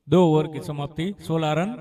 2 over की समाप्ति, 16 run.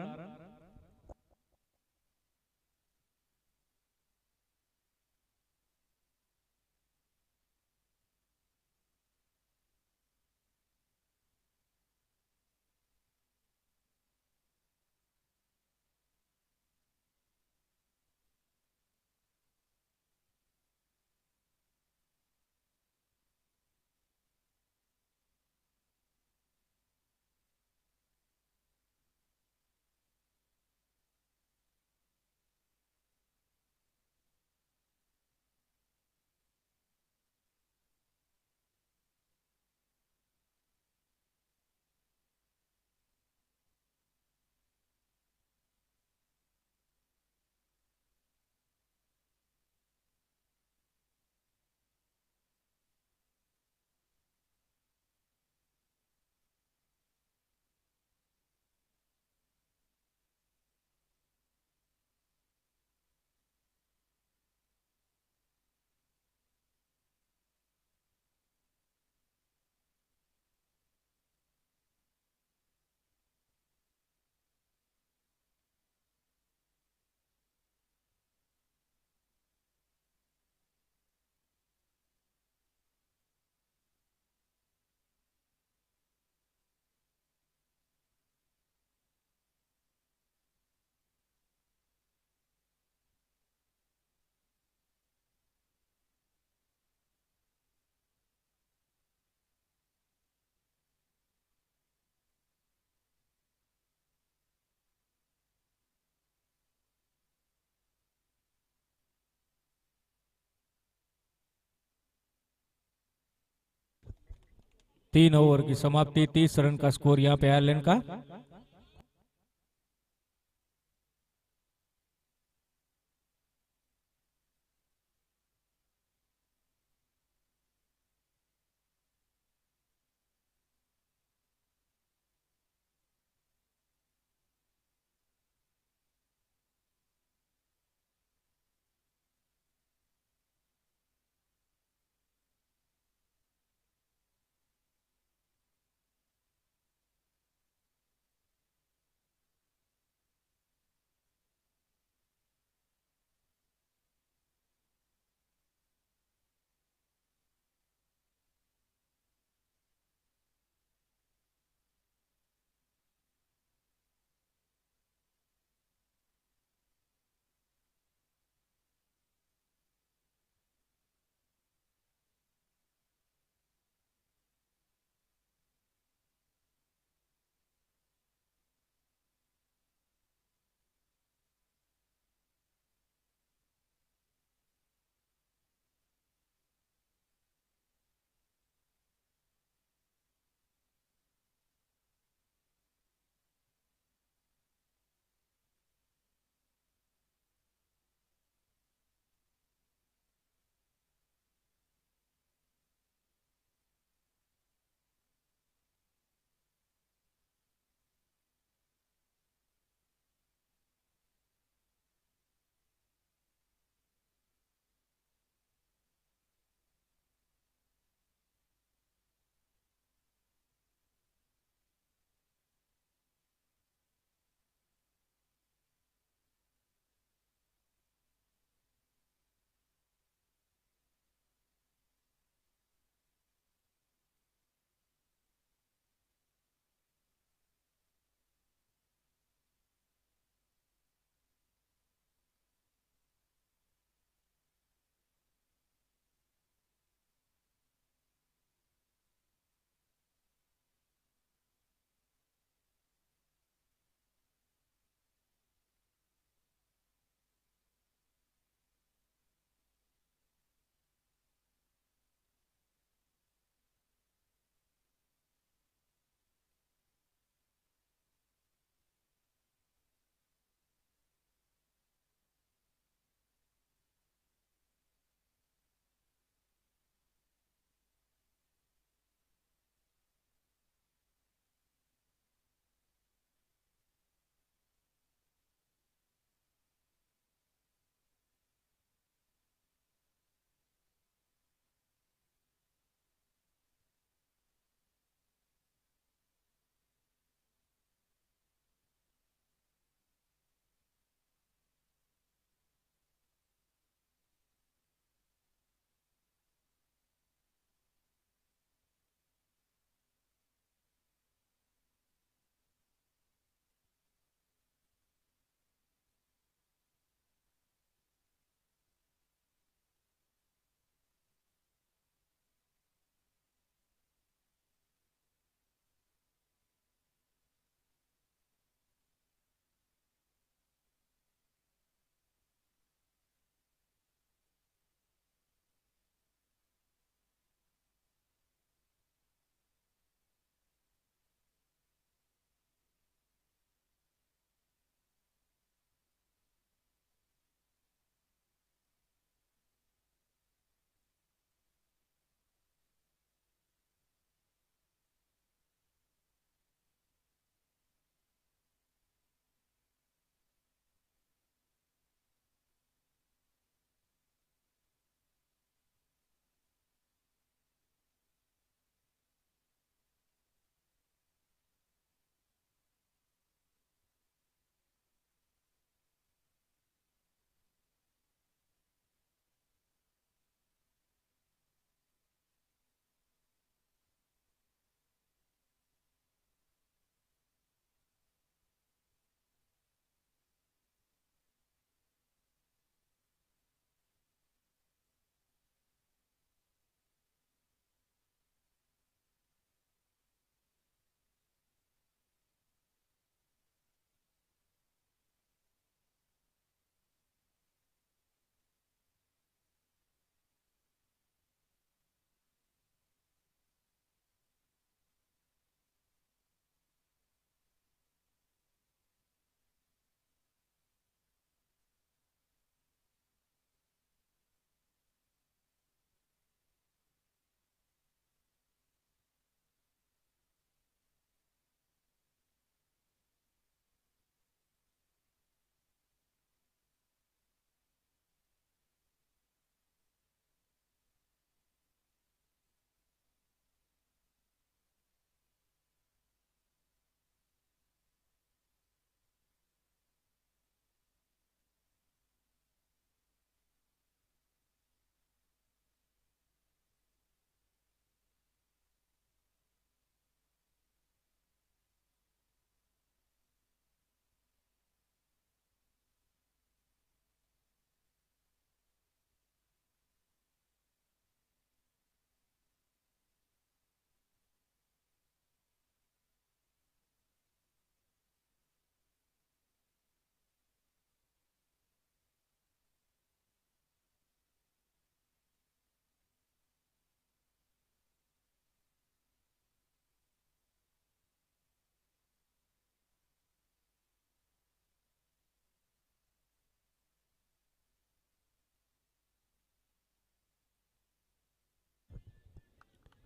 3 over की समाप्ति, 30 रन का स्कोर यहाँ पे आयरलैंड का।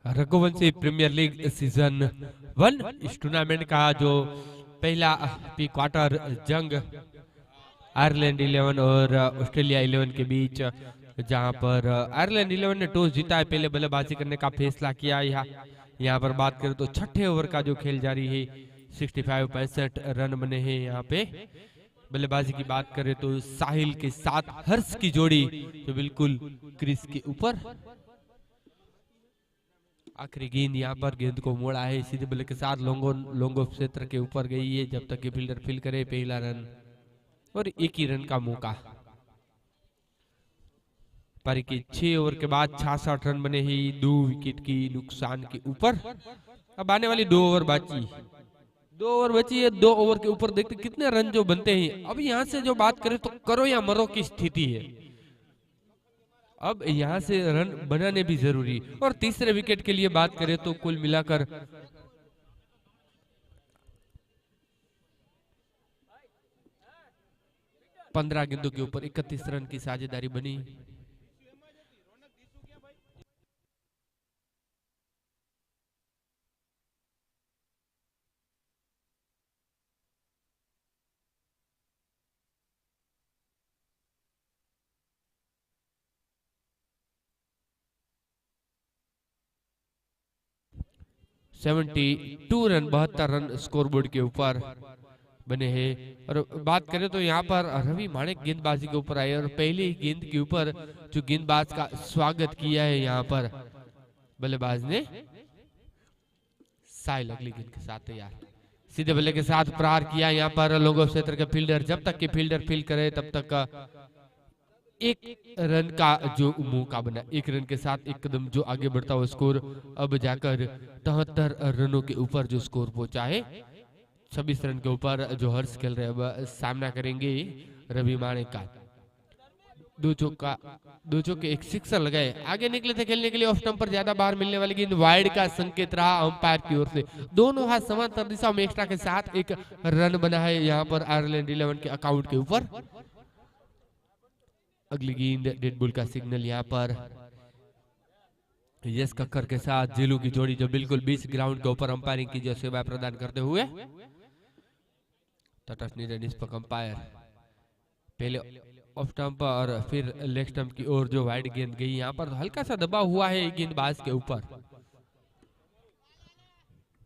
रघुवंशी प्रीमियर लीग सीजन 1 इस टूर्नामेंट का जो पहला प्री क्वार्टर जंग आयरलैंड 11 और ऑस्ट्रेलिया 11 के बीच, जहां पर आयरलैंड 11 ने टॉस जीता है, पहले बल्लेबाजी करने का फैसला किया। यहाँ पर बात करें तो छठे ओवर का जो खेल जारी है, 65 रन बने हैं। यहाँ पे बल्लेबाजी की बात करें तो साहिल के साथ हर्ष की जोड़ी जो बिल्कुल क्रीज के ऊपर, आखिरी गेंद यहाँ पर गेंद को मोड़ा है सीधे बल्ले के साथ लोंगो क्षेत्र के ऊपर गई है, जब तक कि फील्डर फील्ड करे पहला रन और एक ही रन का मौका। पारी के 6 ओवर के बाद 66 रन बने ही 2 विकेट की नुकसान के ऊपर। अब आने वाली 2 ओवर बची है। 2 ओवर के ऊपर देखते कितने रन जो बनते हैं। अब यहाँ से जो बात करें तो करो या मरो की स्थिति है। अब यहाँ से रन बनाने भी जरूरी, और तीसरे विकेट के लिए बात करें तो कुल मिलाकर 15 गेंदों के ऊपर 31 रन की साझेदारी बनी। टू रन 72 रन स्कोरबोर्ड के ऊपर बने हैं। और बात करें तो यहाँ पर रवि माणिक गेंदबाजी के ऊपर आए और पहले ही गेंद के ऊपर जो गेंदबाज का स्वागत किया है, यहाँ पर बल्लेबाज ने साहिल अगली गेंद के साथ तैयार सीधे बल्ले के साथ प्रहार किया। यहाँ पर लोगों क्षेत्र के फील्डर जब तक कि फील्डर फील्ड करे तब तक एक रन का जो मौका बना, एक रन के साथ एक कदम जो आगे बढ़ता हुआ स्कोर अब जाकर 73 रनों के ऊपर जो स्कोर पहुंचा है। 26 रन के ऊपर जो हर्ष खेल रहे अब सामना करेंगे रवि माणिक का। दो चौके एक सिक्सर लगाए, आगे निकले थे खेलने के लिए। ऑफ स्टंप पर ज्यादा बाहर मिलने वाली गेंद वाइड का संकेत रहा अंपायर की ओर से। दोनों हाथ समांतर दिशा में एक्स्ट्रा के साथ एक रन बना है यहाँ पर आयरलैंड 11 के अकाउंट के ऊपर। अगली गेंद डेड बॉल का सिग्नल यहाँ पर यस कक्कर के साथ जेलू की जोड़ी जो बिल्कुल 20 ग्राउंड के ऊपर अंपायरिंग की जो सेवा प्रदान करते हुए तटस्थ निष्पक्ष अंपायर पहले ऑफ स्टंप और फिर लेग स्टंप की ओर जो वाइड गेंद गई, यहाँ पर हल्का सा दबाव हुआ है गेंदबाज के ऊपर।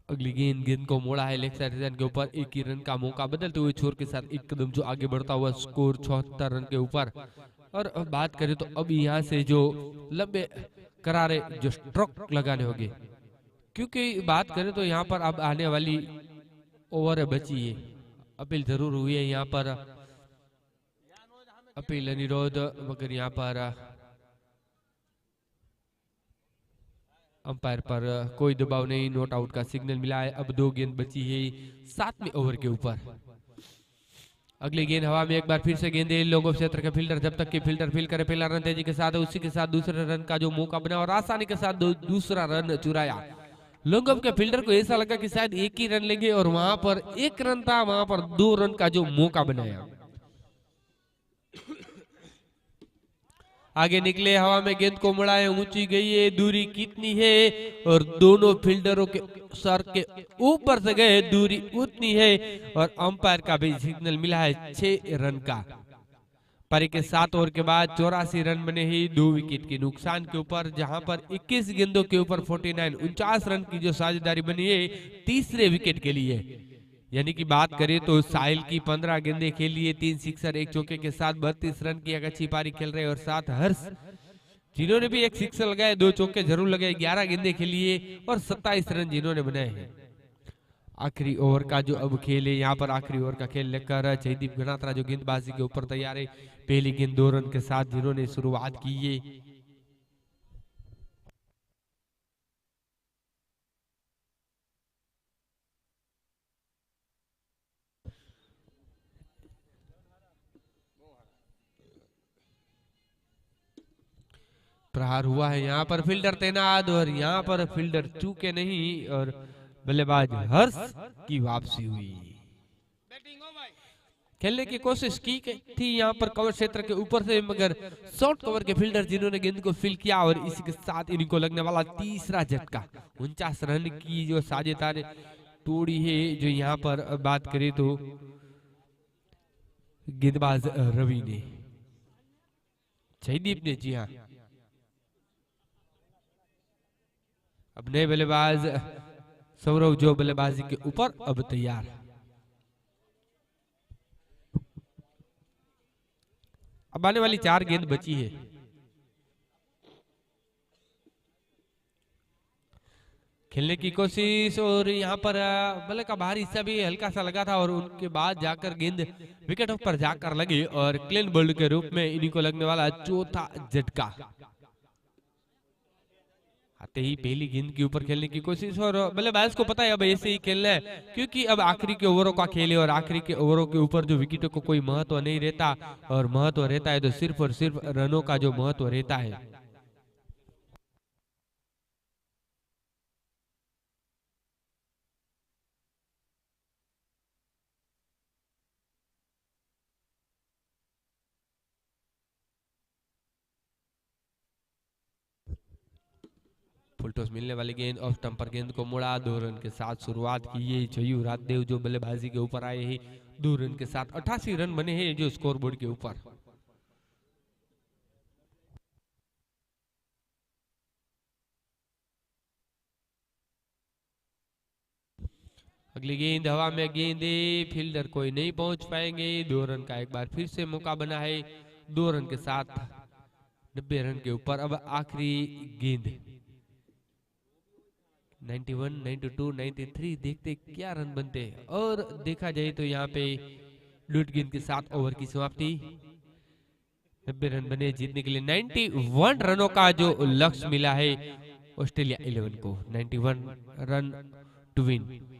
अगली गेंद को मोड़ा है लेग साइड रीजन के ऊपर। एक ही रन का मौका बदलते हुए छोर के साथ एक कदम जो आगे बढ़ता हुआ स्कोर 74 रन के ऊपर। और बात करें तो अब यहाँ से जो लंबे करारे जो स्ट्रोक लगाने होंगे, क्योंकि बात करें तो यहाँ पर अब आने वाली ओवर बची है। अपील जरूर हुई है यहाँ पर, अपील निरोध, मगर यहाँ पर अंपायर पर कोई दबाव नहीं, नॉट आउट का सिग्नल मिला है। अब 2 गेंद बची है 7वें ओवर के ऊपर। अगली गेंद हवा में एक बार फिर से गेंदे लोगों क्षेत्र के फील्डर जब तक कि फील्डर फील्ड करे पहला रन तेजी के साथ, उसी के साथ दूसरे रन का जो मौका बना और आसानी के साथ दूसरा रन चुराया। लोंगम के फील्डर को ऐसा लगा कि शायद एक ही रन लेंगे और वहां पर 1 रन था, वहां पर 2 रन का जो मौका बनाया। आगे निकले, हवा में गेंद को मुड़ाए, ऊंची गई है, दूरी कितनी है और दोनों फील्डरों के सर के ऊपर से गए, दूरी उतनी है और अंपायर का भी सिग्नल मिला है 6 रन का। पारी के 7 ओवर के बाद 84 रन बने ही 2 विकेट के नुकसान के ऊपर, जहां पर 21 गेंदों के ऊपर 49 रन की जो साझेदारी बनी है तीसरे विकेट के लिए। यानी कि बात करें तो साहिल की 15 गेंदें खेली है, 3 सिक्सर 1 चौके के साथ 32 रन की एक अच्छी पारी खेल रहे और साथ हर्ष जिन्होंने भी 1 सिक्सर लगाए 2 चौके जरूर लगाए, 11 गेंदें खेली है और 27 रन जिन्होंने बनाए हैं। आखिरी ओवर का जो अब खेल है, यहाँ पर आखिरी ओवर का खेल लेकर जयदीप गणात्रा जो गेंदबाजी के ऊपर तैयार है। पहली गेंद 2 रन के साथ जिन्होंने शुरुआत की है। प्रहार हुआ है, यहाँ पर फील्डर तैनात और यहाँ पर फील्डर चूके नहीं और बल्लेबाज हर्ष की वापसी हुई। खेलने की कोशिश की थी यहाँ पर कवर क्षेत्र के ऊपर से, मगर शॉर्ट कवर के फील्डर जिन्होंने गेंद को फील किया और इसी के साथ इनको लगने वाला तीसरा झटका। 49 रन की जो साझेदार ने तोड़ी है। जो यहाँ पर बात करें तो गेंदबाज रवि ने, जयदीप ने, जी हाँ। अब नए बल्लेबाज सौरव जो बल्लेबाजी के ऊपर अब तैयार। अब आने वाली 4 गेंद बची है। खेलने की कोशिश और यहाँ पर बल्ले का बाहरी हिस्सा भी हल्का सा लगा था और उनके बाद जाकर गेंद विकेट पर जाकर लगी और क्लीन बोल्ड के रूप में इन्हीं को लगने वाला चौथा झटका। आते ही पहली गेंद के ऊपर खेलने की कोशिश और बल्लेबाज को पता है अब ऐसे ही खेलना है, क्योंकि अब आखिरी के ओवरों का खेल है और आखिरी के ओवरों के ऊपर जो विकेटों को कोई महत्व नहीं रहता, और महत्व रहता है तो सिर्फ और सिर्फ रनों का जो महत्व रहता है। फुलटॉस मिलने वाली गेंद ऑफ स्टंप पर गेंद को मुड़ा, 2 रन के साथ शुरुआत की है जयू राजदेव जो बल्लेबाजी के ऊपर आए हैं। 2 रन के साथ 88 रन बने हैं जो स्कोर बोर्ड के ऊपर। अगली गेंद हवा में गेंदे, फील्डर कोई नहीं पहुंच पाएंगे। 2 रन का एक बार फिर से मौका बना है। 2 रन के साथ 90 रन के ऊपर अब आखिरी गेंद। 91, 92, 93 देखते क्या रन बनते हैं। और देखा जाए तो यहाँ पे लूट गेंद के साथ ओवर की समाप्ति। 90 रन बने जीतने के लिए। 91 रनों का जो लक्ष्य मिला है ऑस्ट्रेलिया 11 को। 91 रन टू विन।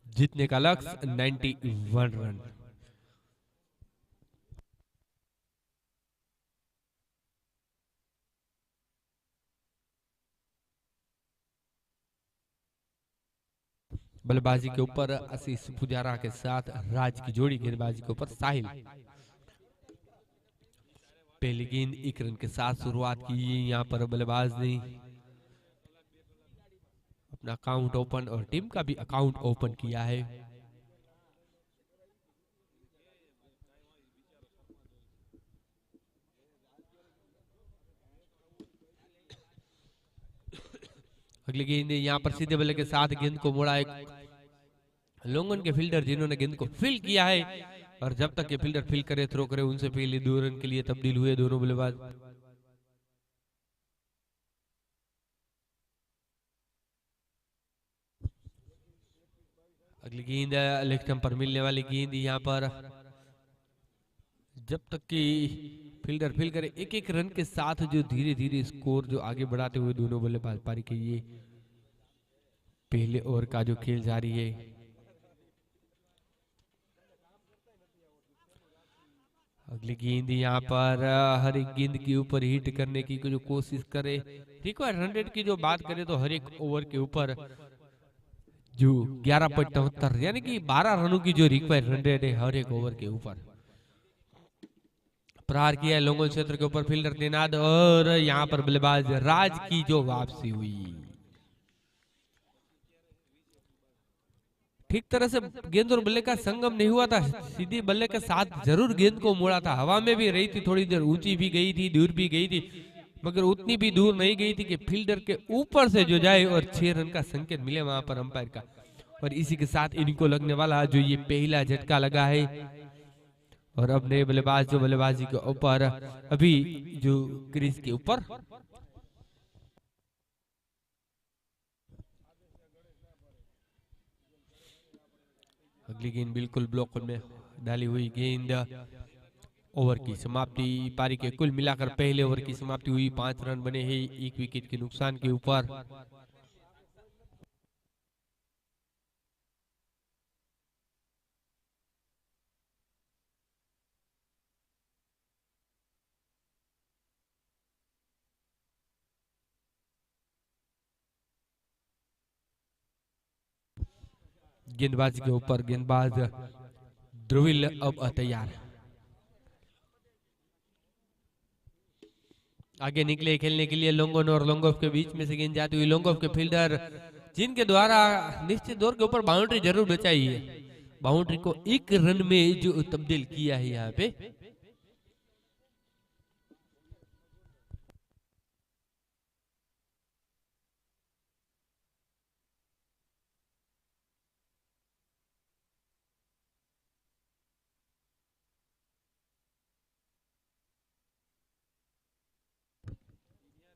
जीतने का लक्ष्य 91 रन। बल्लेबाजी के ऊपर आशीष पुजारा के साथ राज की जोड़ी, गेंदबाजी के ऊपर साहिल। पहली गेंद 1 रन के साथ शुरुआत की यहाँ पर बल्लेबाज ने अपना अकाउंट ओपन और टीम का भी अकाउंट ओपन किया है। अगली गेंद यहाँ पर सीधे बल्ले के साथ गेंद को मोड़ा एक लोंगन के फील्डर जिन्होंने गेंद को फील किया है, और जब तक ये फील्डर फील करे थ्रो करे उनसे पहले 2 रन के लिए तब्दील हुए दोनों बल्लेबाज। अगली गेंद लेग स्टंप पर मिलने वाली गेंद यहाँ पर जब तक कि फील्डर फील करे 1-1 रन के साथ जो धीरे धीरे स्कोर जो आगे बढ़ाते हुए दोनों बल्लेबाज पारी के ये पहले ओवर का जो खेल जारी है। अगली गेंद यहाँ पर हर एक गेंद के ऊपर हिट करने की जो कोशिश करे। रिक्वायर्ड 100 की जो बात करें तो हर एक ओवर के ऊपर जो 11.73 यानी कि 12 रनों की जो रिक्वायर्ड 100 है हर एक ओवर के ऊपर। प्रहार किया लोंगों क्षेत्र के ऊपर फील्डर तैनात और यहाँ पर बल्लेबाज राज की जो वापसी हुई ठीक तरह से गेंद और बल्ले का संगम नहीं हुआ था। सीधी बल्ले के साथ जरूर गेंद को मोड़ा था, हवा में भी रही थी, थोड़ी देर ऊंची भी गई थी, दूर भी गई थी, मगर उतनी भी दूर नहीं गई थी कि फील्डर के ऊपर से जो जाए और 6 रन का संकेत मिले वहां पर अंपायर का। और इसी के साथ इनको लगने वाला जो ये पहला झटका लगा है और अब नए बल्लेबाज जो बल्लेबाजी के ऊपर अभी जो क्रीज के ऊपर अगली गेंद बिल्कुल ब्लॉक में डाली हुई गेंद। ओवर की समाप्ति पारी के कुल मिलाकर पहले ओवर की समाप्ति हुई 5 रन बने हैं 1 विकेट के नुकसान के ऊपर। गेंदबाजी के ऊपर गेंदबाज ध्रुविल अब तैयार आगे निकले खेलने के लिए। लोंगोन और लोंगोफ के बीच में से गेंद जाती हुई लोंगोफ के फील्डर जिनके द्वारा निश्चित दौर के ऊपर बाउंड्री जरूर बचाई है, बाउंड्री को 1 रन में जो तब्दील किया है यहाँ पे।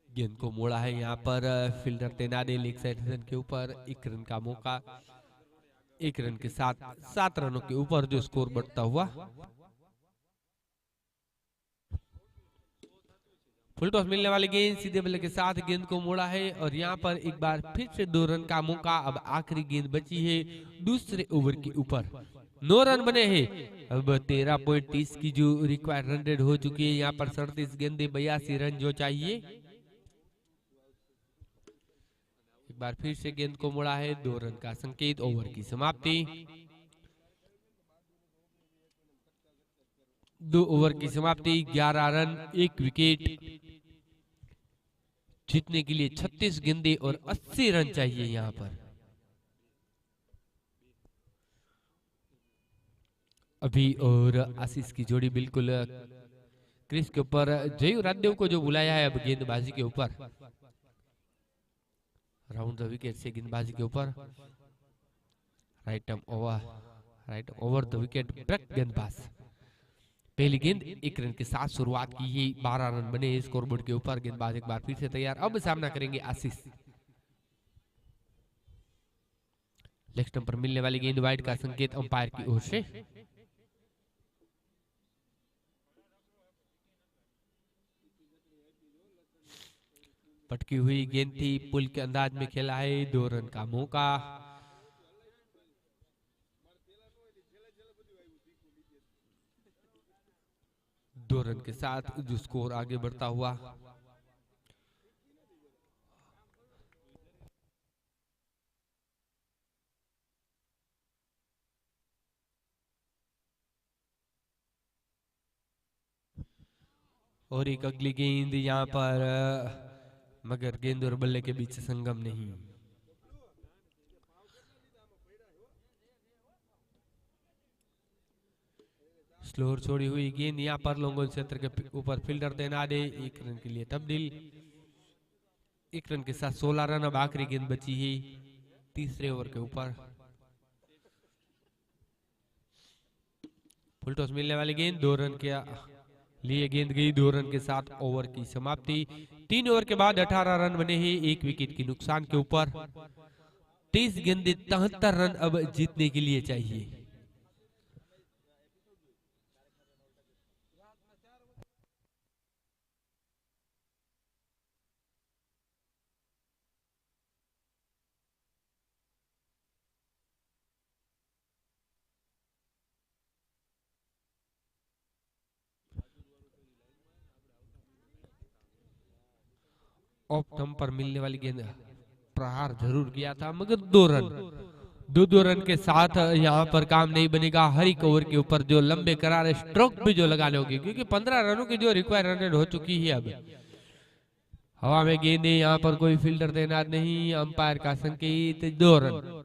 गेंद को मोड़ा है यहाँ पर फील्डर तैनात लेग साइड के ऊपर। 1 रन का मौका, 1 रन के साथ 7 रनों के ऊपर जो स्कोर बढ़ता हुआ। फुल टॉस मिलने वाली गेंद सीधे बल्ले के साथ गेंद को मोड़ा है और यहाँ पर एक बार फिर से 2 रन का मौका। अब आखिरी गेंद बची है दूसरे ओवर के ऊपर, 9 रन बने हैं। अब 13.30 की जो रिक्वायर्ड 100 हो चुकी है यहाँ पर 37 गेंदे 82 रन जो चाहिए। एक बार फिर से गेंद को मोड़ा है, 2 रन का संकेत, ओवर की समाप्ति। 2 ओवर की समाप्ति, 11 रन 1 विकेट, जीतने के लिए 36 गेंदे और 80 रन चाहिए यहाँ पर। अभी और आशीष की जोड़ी बिल्कुल क्रीज के ऊपर। जयू राजदेव को जो बुलाया है अब गेंदबाजी के ऊपर, राउंड द विकेट से गेंदबाजी के ऊपर। Right over the wicket break गेंदबाज। पहली गेंद 1 रन के साथ शुरुआत की है, 12 रन बने स्कोरबोर्ड के ऊपर। गेंदबाज एक बार फिर से तैयार, अब सामना करेंगे आशीष। लेग स्टंप पर मिलने वाली गेंद वाइड का संकेत अंपायर की ओर से। पटकी हुई गेंद थी, पुल के अंदाज में खेला है, 2 रन का मौका। दो रन के साथ जो स्कोर आगे बढ़ता हुआ। और एक अगली गेंद यहाँ पर मगर गेंद और बल्ले के बीच संगम नहीं। स्लोर छोड़ी हुई गेंद यहाँ पर लॉन्ग ऑन क्षेत्र के ऊपर फील्डर देना दे, 1 रन के लिए तब्दील। 1 रन के साथ 16 रन। अब आखिरी गेंद बची है तीसरे ओवर के ऊपर। फुल टॉस मिलने वाली गेंद 2 रन के लिए गेंद गई। 2 रन के साथ ओवर की समाप्ति। 3 ओवर के बाद 18 रन बने हैं 1 विकेट की नुकसान के ऊपर। 23 गेंदें 73 रन अब जीतने के लिए चाहिए। ऑफ स्टंप पर मिलने वाली गेंद प्रहार जरूर किया था मगर 2 रन। 2 रन के साथ यहाँ पर काम नहीं बनेगा। हर एक ओवर के ऊपर जो लंबे करारे स्ट्रोक भी जो लगाने होंगे, क्योंकि 15 रनों की जो रिक्वायर रन रेट हो चुकी है। अब हवा में गेंदे, यहाँ पर कोई फील्डर तैनात नहीं। अंपायर का संकेत 2 रन।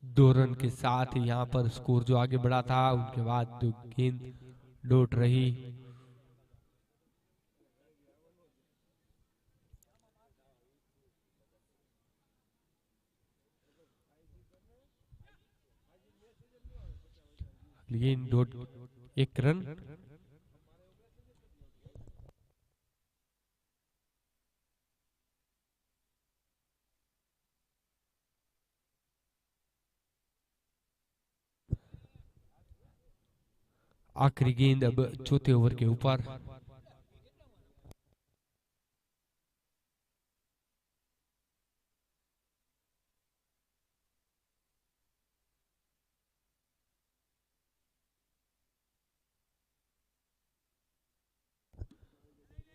दो रन के साथ यहाँ पर स्कोर जो आगे बढ़ा था, उनके बाद जो गेंद लौट रही। गेंद डॉट 1 रन। आखिरी गेंद अब चौथे ओवर के ऊपर।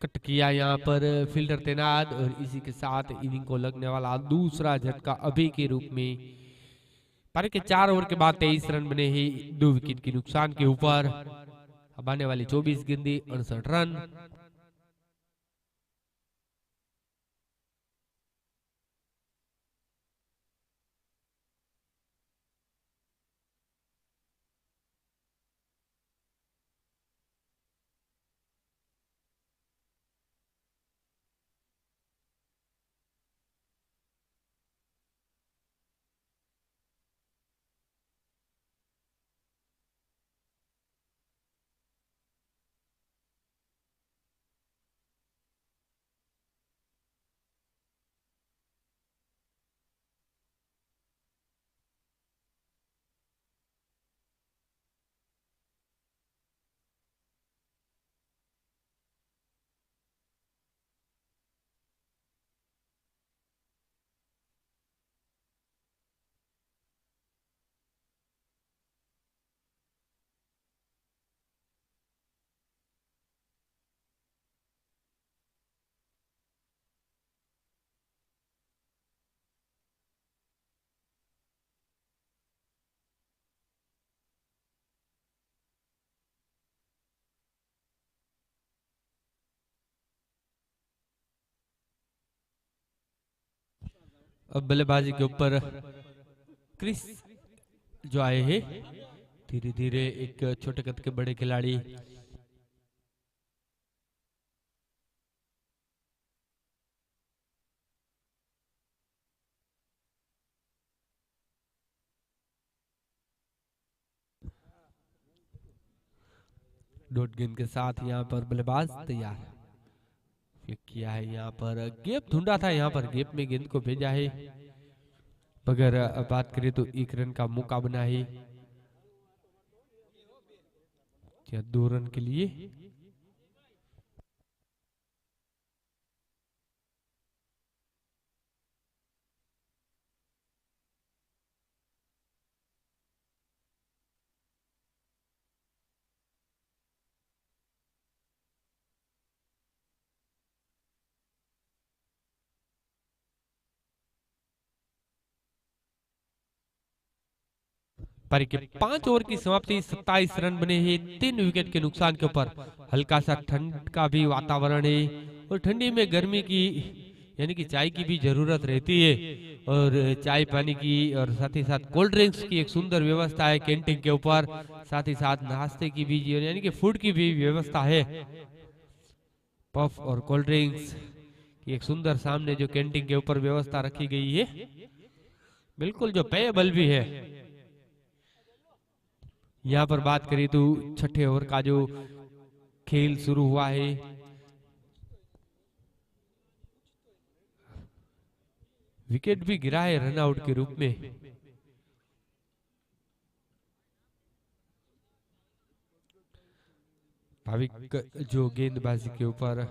कट किया यहाँ पर फील्डर तैनात और इसी के साथ इनिंग को लगने वाला दूसरा झटका अभी के रूप में। पारी के 4 ओवर के बाद 23 रन बने हैं 2 विकेट की नुकसान के ऊपर। अब आने वाली 24 गेंदें 68 रन। अब बल्लेबाजी के ऊपर क्रिस जो आए हैं, धीरे धीरे एक छोटे कद के बड़े खिलाड़ी। डॉट गेंद के साथ यहाँ पर बल्लेबाज तैयार। फ्लिक किया है यहाँ पर, गैप ढूंढा था, यहाँ पर गैप में गेंद को भेजा है। मगर बात करें तो 1 रन का मौका बना है 2 रन के लिए। पारी के 5 ओवर की समाप्ति 27 रन बने हैं 3 विकेट के नुकसान के ऊपर। हल्का सा ठंड का भी वातावरण है और ठंडी में गर्मी की यानी कि चाय की भी जरूरत रहती है और चाय पानी की और साथ ही साथ कोल्ड ड्रिंक्स की एक सुंदर व्यवस्था है कैंटीन के ऊपर। साथ ही साथ नाश्ते की भी यानी कि फूड की भी व्यवस्था है। पफ और कोल्ड ड्रिंक्स की एक सुंदर सामने जो कैंटीन के ऊपर व्यवस्था रखी गई है, बिल्कुल जो पेयबल भी है। यहाँ पर बात करें तो छठे ओवर का जो खेल शुरू हुआ है, विकेट भी गिरा है रनआउट के रूप में। भाविक जो गेंदबाजी के ऊपर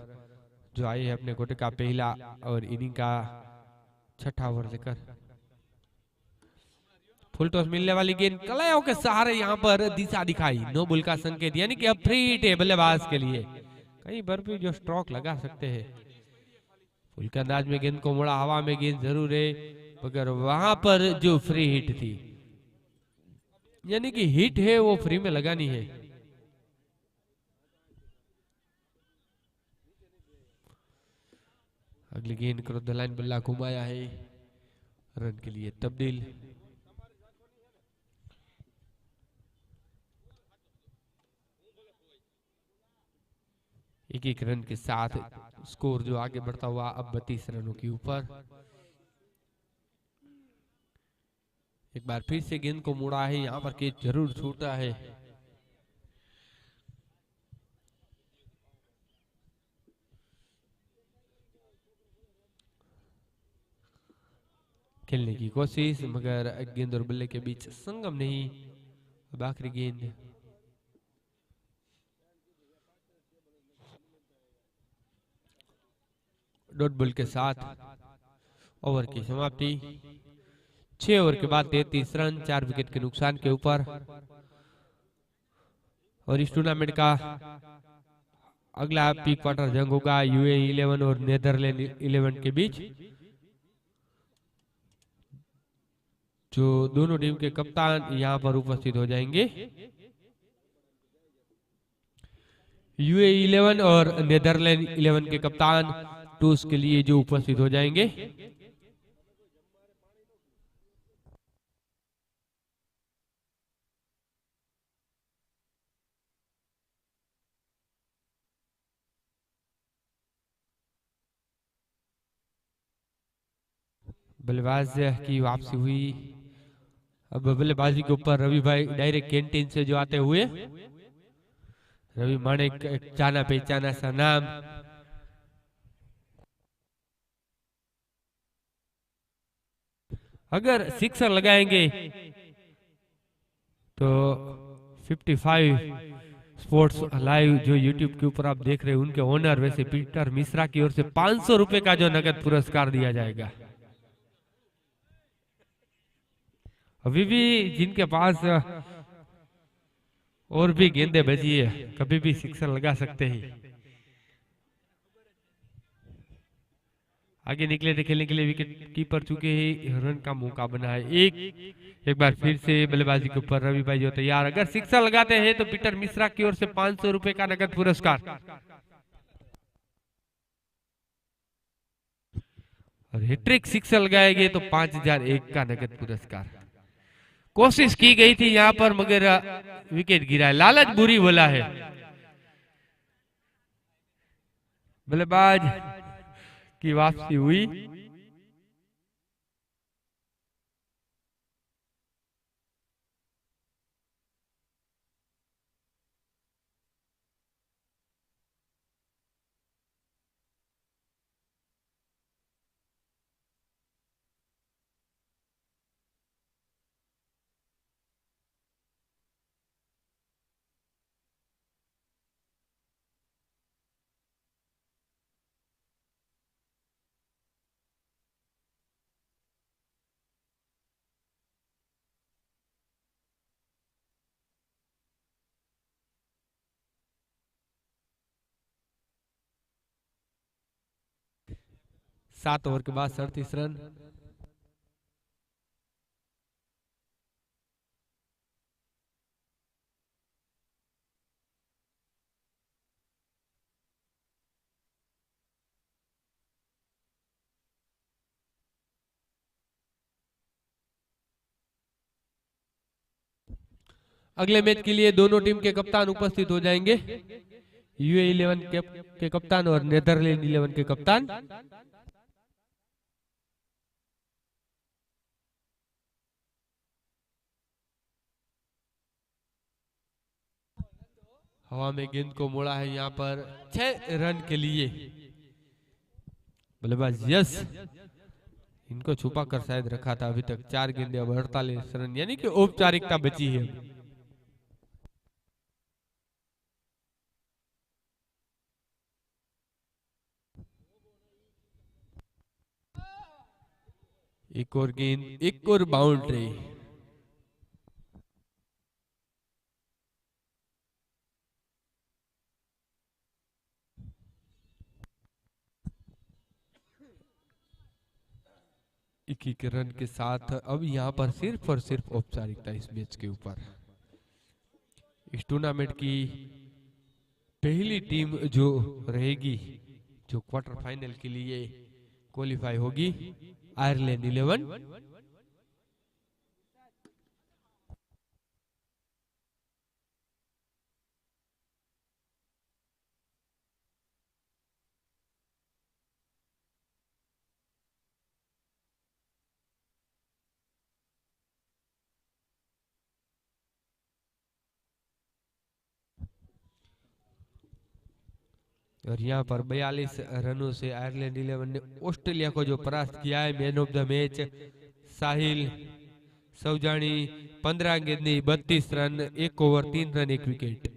जो आए हैं अपने कोटे का पहला और इनिंग का छठा ओवर लेकर फुल टॉस मिलने वाली गेंद कलायों के सहारे यहाँ पर दिशा दिखाई, नो बॉल का संकेत यानी कि अब फ्री हिट है बल्लेबाज के लिए। कहीं पर भी जो स्ट्रोक लगा सकते हैं। फुल के अंदाज में गेंद को मोड़ा, हवा में गेंद जरूर है मगर वहां पर जो फ्री हिट थी यानी कि हिट है वो फ्री में लगानी है। अगली गेंद क्रॉस द लाइन बल्ला घुमाया है, रन के लिए तब्दील। एक एक रन के साथ स्कोर जो आगे बढ़ता हुआ अब 32 रनों के ऊपर। एक बार फिर से गेंद को मुड़ा है, यहाँ पर कैच जरूर छूटा है। खेलने की कोशिश मगर गेंद और बल्ले के बीच संगम नहीं। अब आखिरी गेंद डॉट बॉल के साथ ओवर की समाप्ति। 6 ओवर के बाद 33 रन 4 विकेट के नुकसान के ऊपर। और इस टूर्नामेंट का अगला प्री क्वार्टर जंग होगा यूएई 11 और नेदरलैंड 11 के बीच। जो दोनों टीम के कप्तान यहां पर उपस्थित हो जाएंगे। यूएई 11 और नेदरलैंड 11 के कप्तान टॉस के लिए जो उपस्थित हो जाएंगे। बल्लेबाज की वापसी हुई। अब बल्लेबाजी के ऊपर रवि भाई डायरेक्ट कैंटीन से जो आते हुए। रवि माणिक एक जाना पहचाना सा नाम। अगर सिक्सर लगाएंगे तो 55 स्पोर्ट्स लाइव जो यूट्यूब के ऊपर आप देख रहे हैं उनके ओनर वैसे पीटर मिश्रा की ओर से 500 रुपए का जो नगद पुरस्कार दिया जाएगा। अभी भी जिनके पास और भी गेंदे बची है कभी भी सिक्सर लगा सकते हैं। आगे निकले थे खेलने के लिए विकेट कीपर चुके हैं, रन का मौका बना है। एक बार फिर से बल्लेबाजी के ऊपर रवि भाई जो तैयार। अगर सिक्सर लगाते हैं तो पीटर मिश्रा की ओर से 500 रुपए का नगद पुरस्कार और हैट्रिक सिक्सर लगाएंगे तो 5001 का नगद पुरस्कार। कोशिश की गई थी यहां पर मगर विकेट गिरा है। लालच बुरी बोला है। बल्लेबाज की वापसी हुई। सात ओवर के बाद 37 रन। अगले मैच के लिए दोनों टीम के कप्तान उपस्थित हो जाएंगे, यूए 11 के कप्तान और नेदरलैंड 11 के कप्तान। हवा में गेंद को मोड़ा है यहाँ पर 6 रन के लिए। बल्लेबाज यस, इनको छुपा कर शायद रखा था। अभी तक 4 गेंदे, अब 48 रन, यानी कि औपचारिकता बची है। एक और गेंद, एक और बाउंड्री। एक रन के साथ अब यहाँ पर सिर्फ और सिर्फ औपचारिकता इस मैच के ऊपर। इस टूर्नामेंट की पहली टीम जो रहेगी, जो क्वार्टर फाइनल के लिए क्वालिफाई होगी, आयरलैंड 11। और यहाँ पर 42 रनों से आयरलैंड 11 ने ऑस्ट्रेलिया को जो परास्त किया है। मैन ऑफ द मैच साहिल सौजानी, 15 गेंदें 32 रन, 1 ओवर 3 रन 1 विकेट।